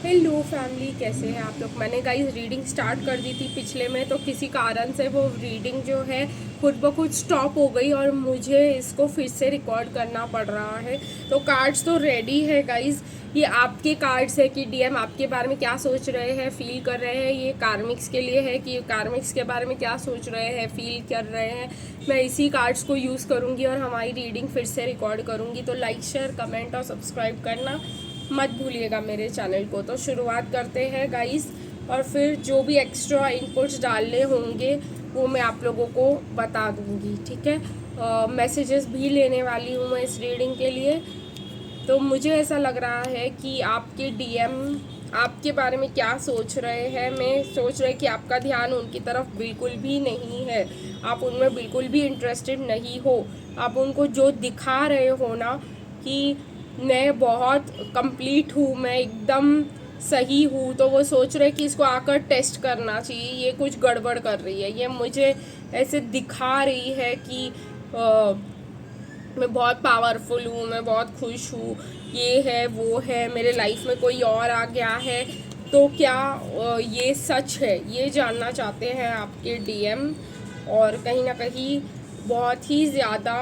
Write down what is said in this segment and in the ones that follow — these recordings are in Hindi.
हेलो फैमिली, कैसे हैं आप लोग। मैंने गाइस रीडिंग स्टार्ट कर दी थी पिछले में, तो किसी कारण से वो रीडिंग जो है खुद ब खुद स्टॉप हो गई और मुझे इसको फिर से रिकॉर्ड करना पड़ रहा है। तो कार्ड्स तो रेडी है गाइस। ये आपके कार्ड्स है कि डीएम आपके बारे में क्या सोच रहे हैं, फील कर रहे हैं। ये कार्मिक्स के लिए है कि कार्मिक्स के बारे में क्या सोच रहे हैं, फील कर रहे हैं। मैं इसी कार्ड्स को यूज़ करूँगी और हमारी रीडिंग फिर से रिकॉर्ड करूँगी। तो लाइक, शेयर, कमेंट और सब्सक्राइब करना मत भूलिएगा मेरे चैनल को। तो शुरुआत करते हैं गाइस, और फिर जो भी एक्स्ट्रा इनपुट्स डालने होंगे वो मैं आप लोगों को बता दूंगी, ठीक है। मैसेजेस भी लेने वाली हूँ मैं इस रीडिंग के लिए। तो मुझे ऐसा लग रहा है कि आपके डीएम आपके बारे में क्या सोच रहे हैं। मैं सोच रहे कि आपका ध्यान उनकी तरफ बिल्कुल भी नहीं है, आप उनमें बिल्कुल भी इंटरेस्टेड नहीं हो। आप उनको जो दिखा रहे हो ना कि मैं बहुत कंप्लीट हूँ, मैं एकदम सही हूँ, तो वो सोच रहे कि इसको आकर टेस्ट करना चाहिए, ये कुछ गड़बड़ कर रही है, ये मुझे ऐसे दिखा रही है कि मैं बहुत पावरफुल हूँ, मैं बहुत खुश हूँ, ये है वो है, मेरे लाइफ में कोई और आ गया है। तो क्या ये सच है, ये जानना चाहते हैं आपके डीएम। और कहीं ना कहीं बहुत ही ज़्यादा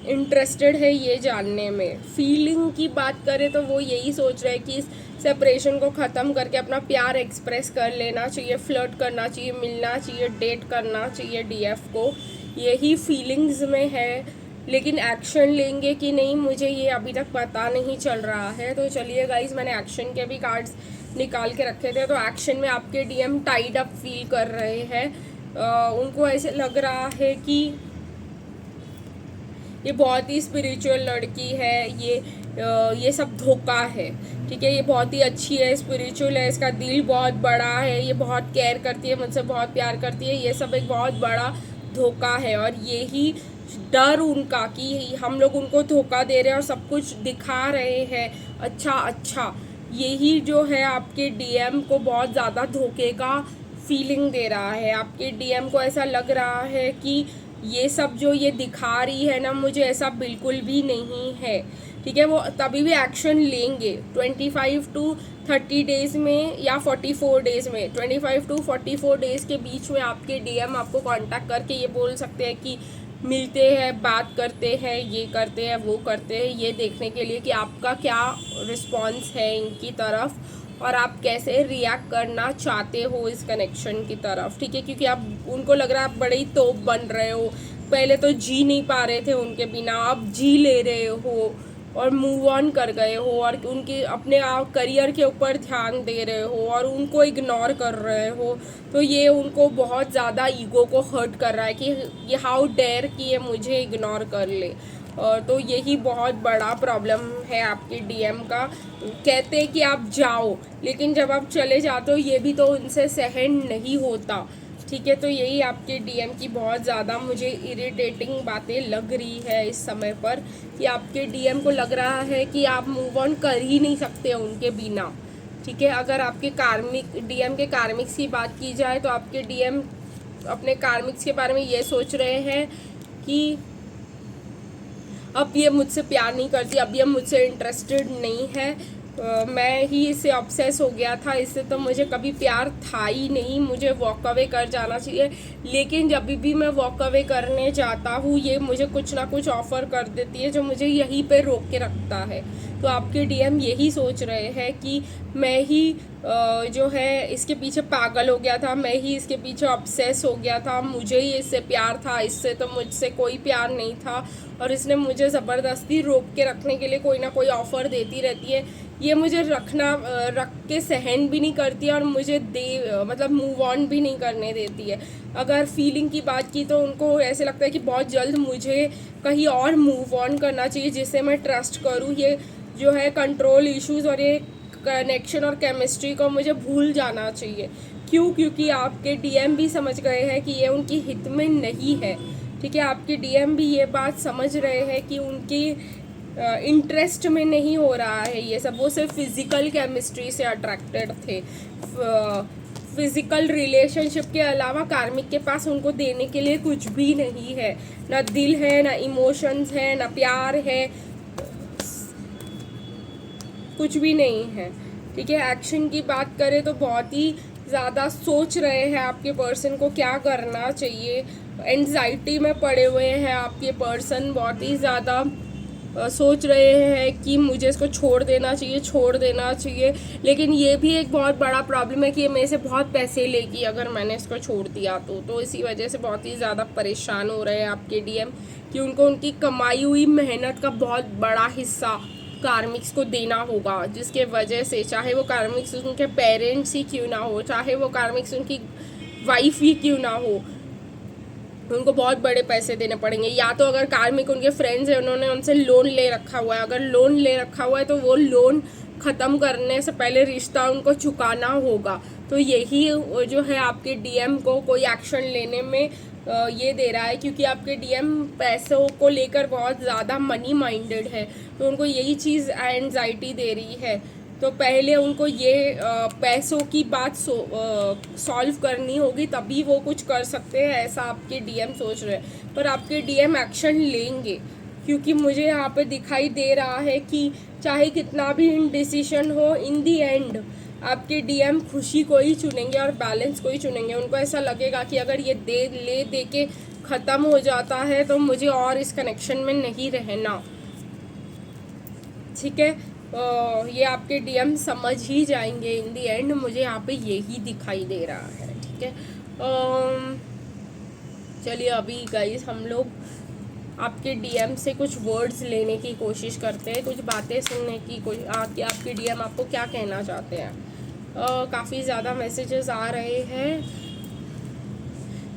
इंटरेस्टेड है ये जानने में। फीलिंग की बात करें तो वो यही सोच रहे हैं कि इस सेपरेशन को ख़त्म करके अपना प्यार एक्सप्रेस कर लेना चाहिए, फ्लर्ट करना चाहिए, मिलना चाहिए, डेट करना चाहिए डीएफ को। यही फीलिंग्स में है, लेकिन एक्शन लेंगे कि नहीं मुझे ये अभी तक पता नहीं चल रहा है। तो चलिए गाइज, मैंने एक्शन के भी कार्ड्स निकाल के रखे थे। तो एक्शन में आपके डीएम टाइड अप फील कर रहे हैं। उनको ऐसे लग रहा है कि ये बहुत ही स्पिरिचुअल लड़की है, ये सब धोखा है, ठीक है। ये बहुत ही अच्छी है, स्पिरिचुअल है, इसका दिल बहुत बड़ा है, ये बहुत केयर करती है, मुझसे बहुत प्यार करती है। ये सब एक बहुत बड़ा धोखा है और यही डर उनका कि हम लोग उनको धोखा दे रहे हैं और सब कुछ दिखा रहे हैं अच्छा अच्छा, यही जो है आपके डीएम को बहुत ज़्यादा धोखे का फीलिंग दे रहा है। आपके डीएम को ऐसा लग रहा है कि ये सब जो ये दिखा रही है ना मुझे, ऐसा बिल्कुल भी नहीं है, ठीक है। वो तभी भी एक्शन लेंगे 25 to 30 डेज में या 44 डेज में। 25 to 44 डेज के बीच में आपके डीएम आपको कांटेक्ट करके ये बोल सकते हैं कि मिलते हैं, बात करते हैं, ये करते हैं, वो करते हैं, ये देखने के लिए कि आपका क्या रिस्पॉन्स है इनकी तरफ और आप कैसे रिएक्ट करना चाहते हो इस कनेक्शन की तरफ, ठीक है। क्योंकि आप उनको लग रहा है आप बड़े ही तोप बन रहे हो, पहले तो जी नहीं पा रहे थे उनके बिना, अब जी ले रहे हो और मूव ऑन कर गए हो और उनके अपने आप करियर के ऊपर ध्यान दे रहे हो और उनको इग्नोर कर रहे हो। तो ये उनको बहुत ज़्यादा ईगो को हर्ट कर रहा है कि ये हाउ डेयर कि ये मुझे इग्नोर कर ले। तो यही बहुत बड़ा प्रॉब्लम है आपके डीएम का। कहते हैं कि आप जाओ, लेकिन जब आप चले जाते हो ये भी तो उनसे सहन नहीं होता, ठीक है। तो यही आपके डीएम की बहुत ज़्यादा मुझे इरिटेटिंग बातें लग रही है इस समय पर, कि आपके डीएम को लग रहा है कि आप मूव ऑन कर ही नहीं सकते उनके बिना, ठीक है। अगर आपके कार्मिक डीएम के कार्मिक्स की बात की जाए तो आपके डीएम अपने कार्मिक्स के बारे में ये सोच रहे हैं कि अब ये मुझसे प्यार नहीं करती, अब ये मुझसे इंटरेस्टेड नहीं है, मैं ही इससे ऑब्सेस हो गया था, इससे तो मुझे कभी प्यार था ही नहीं, मुझे वॉक अवे कर जाना चाहिए। लेकिन जब भी मैं वॉक अवे करने जाता हूँ ये मुझे कुछ ना कुछ ऑफ़र कर देती है जो मुझे यहीं पे रोक के रखता है। तो आपके डीएम यही सोच रहे हैं कि मैं ही जो है इसके पीछे पागल हो गया था, मैं ही इसके पीछे ऑब्सेस हो गया था, मुझे ही इससे प्यार था, इससे तो मुझसे कोई प्यार नहीं था और इसने मुझे ज़बरदस्ती रोक के रखने के लिए कोई ना कोई ऑफ़र देती रहती है। ये मुझे रख के सहन भी नहीं करती और मुझे मतलब मूव ऑन भी नहीं करने देती है। अगर फीलिंग की बात की तो उनको ऐसे लगता है कि बहुत जल्द मुझे कहीं और मूव ऑन करना चाहिए जिससे मैं ट्रस्ट करूँ। ये जो है कंट्रोल इश्यूज़ और ये कनेक्शन और केमिस्ट्री को मुझे भूल जाना चाहिए। क्यों? क्योंकि आपके डीएम भी समझ गए हैं कि ये उनकी हित में नहीं है, ठीक है। आपके डीएम भी ये बात समझ रहे हैं कि उनकी इंटरेस्ट में नहीं हो रहा है ये सब, वो सिर्फ फिज़िकल केमिस्ट्री से अट्रैक्टेड थे। फिज़िकल रिलेशनशिप के अलावा कार्मिक के पास उनको देने के लिए कुछ भी नहीं है, ना दिल है, ना इमोशंस है, ना प्यार है, कुछ भी नहीं है। ठीक है। एक्शन की बात करें तो बहुत ही ज़्यादा सोच रहे हैं आपके पर्सन को क्या करना चाहिए, एंजाइटी में पड़े हुए हैं आपके पर्सन, बहुत ही ज़्यादा सोच रहे हैं कि मुझे इसको छोड़ देना चाहिए, छोड़ देना चाहिए। लेकिन ये भी एक बहुत बड़ा प्रॉब्लम है कि ये मेरे से बहुत पैसे लेगी अगर मैंने इसको छोड़ दिया तो इसी वजह से बहुत ही ज़्यादा परेशान हो रहे हैं आपके डीएम, कि उनको उनकी कमाई हुई मेहनत का बहुत बड़ा हिस्सा कार्मिक्स को देना होगा, जिसके वजह से चाहे वो कार्मिक्स उनके पेरेंट्स ही क्यों ना हो, चाहे वो कार्मिक्स उनकी वाइफ ही क्यों ना हो, उनको बहुत बड़े पैसे देने पड़ेंगे। या तो अगर कार्मिक उनके फ्रेंड्स हैं, उन्होंने उनसे लोन ले रखा हुआ है, अगर लोन ले रखा हुआ है तो वो लोन ख़त्म करने से पहले रिश्ता उनको चुकाना होगा। तो यही जो है आपके डीएम को कोई एक्शन लेने में ये दे रहा है, क्योंकि आपके डीएम पैसों को लेकर बहुत ज़्यादा मनी माइंडेड है, तो उनको यही चीज़ एंजाइटी दे रही है। तो पहले उनको ये पैसों की बात सॉल्व करनी होगी, तभी वो कुछ कर सकते हैं, ऐसा आपके डीएम सोच रहे हैं। पर आपके डीएम एक्शन लेंगे, क्योंकि मुझे यहाँ पे दिखाई दे रहा है कि चाहे कितना भी इनडिसीजन हो, इन दी एंड आपके डीएम खुशी को ही चुनेंगे और बैलेंस को ही चुनेंगे। उनको ऐसा लगेगा कि अगर ये दे के ख़त्म हो जाता है तो मुझे और इस कनेक्शन में नहीं रहना। ठीक है, ये आपके डीएम समझ ही जाएंगे इन दी एंड, मुझे यहाँ पे यही दिखाई दे रहा है। ठीक है, चलिए अभी गाइस हम लोग आपके डीएम से कुछ वर्ड्स लेने की कोशिश करते हैं, कुछ बातें सुनने की कोशिश, आपके डीएम आपको क्या कहना चाहते हैं। काफ़ी ज़्यादा मैसेजेस आ रहे हैं।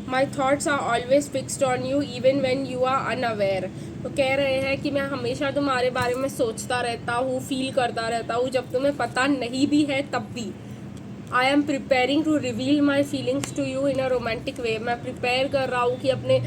My thoughts are always fixed on you even when you are unaware. तो कह रहे हैं कि मैं हमेशा तुम्हारे बारे में सोचता रहता हूँ, फील करता रहता हूँ, जब तुम्हें पता नहीं भी है तब भी। I am preparing to reveal my feelings to you in a romantic way. मैं प्रिपेयर कर रहा हूँ कि अपने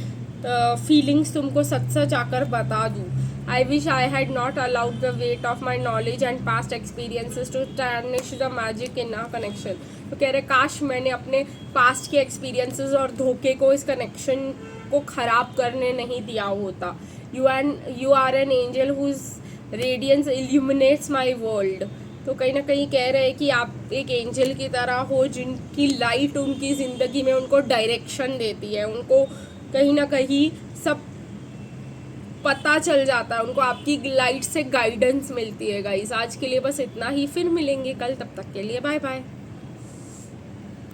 फीलिंग्स तुमको सच सच आकर बता दूँ। I wish I had not allowed the weight of my knowledge and past experiences to tarnish the magic in our connection. तो कह रहे काश मैंने अपने पास्ट के एक्सपीरियंसेस और धोखे को इस कनेक्शन को ख़राब करने नहीं दिया होता। You are an angel whose radiance illuminates my world. तो कहीं ना कहीं कह रहे हैं कि आप एक एंजल की तरह हो, जिनकी लाइट उनकी ज़िंदगी में उनको डायरेक्शन देती है, उनको कहीं ना कहीं सब पता चल जाता है, उनको आपकी लाइट से गाइडेंस मिलती है। गाइस आज के लिए बस इतना ही, फिर मिलेंगे कल, तब तक के लिए बाय बाय।